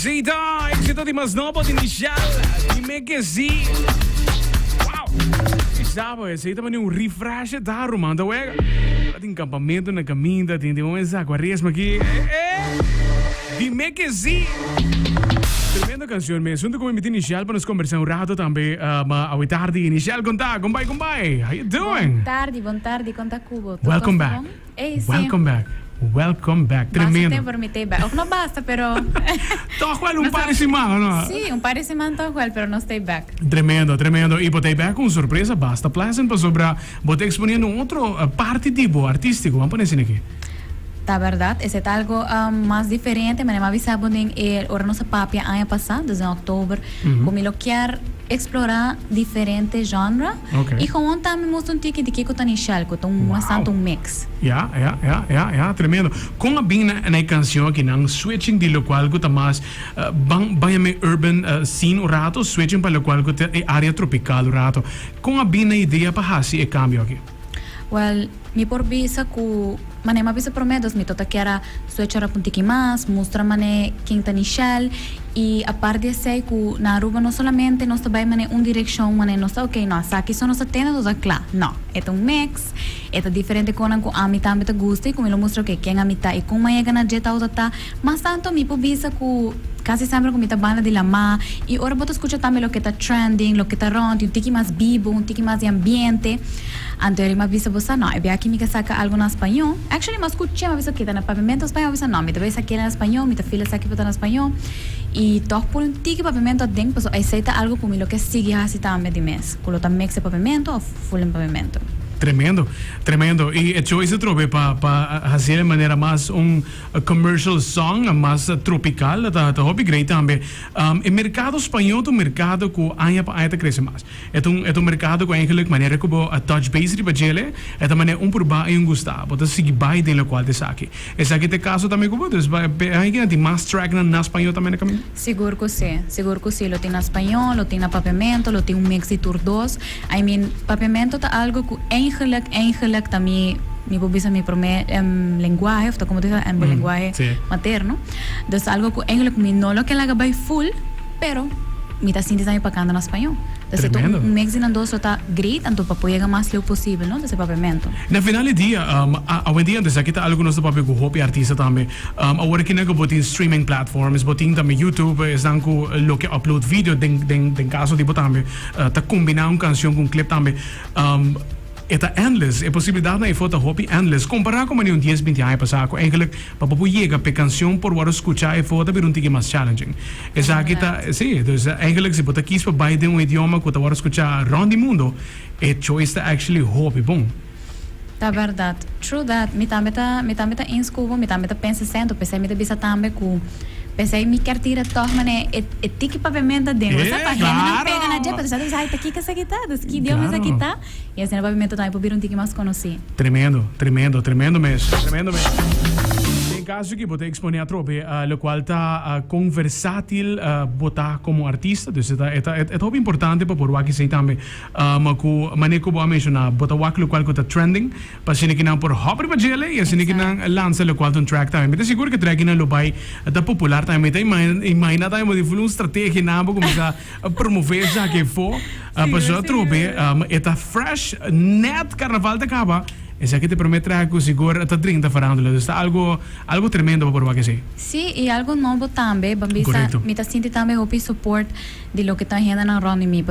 Zeta, éxito de más novo inicial. Dime que sí. Wow. E sabe, Zeta mani refresh da rumando wega. Tem campamento na caminha, tem uma aquarismo aqui. Dime que sí. Tremenda canción, me asunto como invité inicial para nos conversar un rato también, a tarde inicial contar, goodbye. How you doing? Bom tarde, conta Cubo. Welcome back. Welcome back. Tremendo. Basta tempo me back. Of no basta, pero... Toch wel un par de semanas, ¿no? Sí, un par de semanas toch wel, pero no stay back. Tremendo. E botei back com surpresa, basta pleasant, para sobrar, botei exponendo outro parte tipo artístico, vamos poner assim aqui. Tá verdade, esse é algo mais diferente, mas me avisava que o nossa papia ano passado, em outubro, como eu quero explorar diferentes genres e como também mostro um tique de que eu tenho que é um mix. Ja, tremendo. Com a bem na canção que não switching de local que tá mais bem urban scene o rato, switching para local que é área tropical o rato. Com a bem na ideia para fazer esse cambio aqui. Well, mi por visa ku mane mabisa promedos mi tota kiara switchara puntiki mas mostra mane quem tá nichel e a par de sei ku na Aruba não solamente nós também mane direção mane nós tá ok nós aqui só nós tendo dos claro não é um mix é diferente com a mim também tá gosta e como ele mostra que quem a mim tá e como é que na jeta outra tá mas tanto mi por visa ku casi sempre com muita banda de lama e ora boto escuta também o que tá trending o que tá rondo um tiki mais vivo um tiki mais de ambiente anterior me avisa você não é aqui me que saca algo na espanhol actually mas escutei me avisa que tá na pavimento espanhol avisa não me deve sacar na espanhol me tá filha saque para na espanhol e toch por um tiki pavimento dentro pessoa aceita algo por mim o que sigue assim também de mês colo também mix pavimento ou full em pavimento. Tremendo. E a choice trove para fazer de maneira mais commercial song, mais tropical, tá hobby great também. O mercado espanhol é um mercado que ainda cresce mais. É um mercado que eigenlijk maneira que a touch base de bajele, é também por baixo e gostar, bota seguir bem de local de saque. Esse aqui é caso também que botas, ainda tem mais track na espanhol também na caminho. Seguro que sim, lo tem na espanhol, lo tem na pavimento, lo tem mix de turdos. I mean, pavimento tá algo que eigenlijk também mi pobisa mi lenguaje, of como dice en lenguaje materno. Dus algo que eigenlijk mi no lo que la gabay full, pero mi ta sinti também pagando na espanhol. Dus het mix in dos tá great, então para poder mais lo possível, não? Desse pavimento. Na final do dia, hoje em dia antes aqui tá algo nosso papel com hobby artista também. Agora que nega botin streaming platforms, botin também YouTube, estão com lo que upload vídeo, den caso tipo também, tá combinar canção com clip também. Eta endless, a possibilidade na foto hobby endless. Comparar com um 10-20 anos passado, eigenlijk para poder chegar a canção por what escutar a foto vir tique mais challenging. Essa aqui tá, sim, dus eigenlijk se botar quis para baixo de idioma que tá escutar around the mundo, é choice tá actually hobby bom. Tá verdade. True that. Me também tá em escovo, me também tá pensando, pensei me bisa também com pensei me quer tirar toch mané é tique pavimento dentro sabe para não pega na jepa sabe sai tá aqui que essa guitarra das que deu mais aqui tá e assim no pavimento também por um tique mais conhecido tremendo mesmo em caso que botei exponer a trope o qual tá conversátil botar como artista dus é top importante para por aqui sei também maku maneco boa mencionar botar o qual que tá trending para se que não por hobby para gele e assim que não lança o qual um track também mas seguro que track não lo vai da popular também imagina também de uma estratégia na para começar a promover já que for para já trope é fresh net carnaval da acaba. Esse aqui te promete algo seguro, está 30 farándula, está algo tremendo para provar que sim. Sim, e algo novo também, bambisa, me está sentindo também o support de lo que está haciendo na Ronnie me,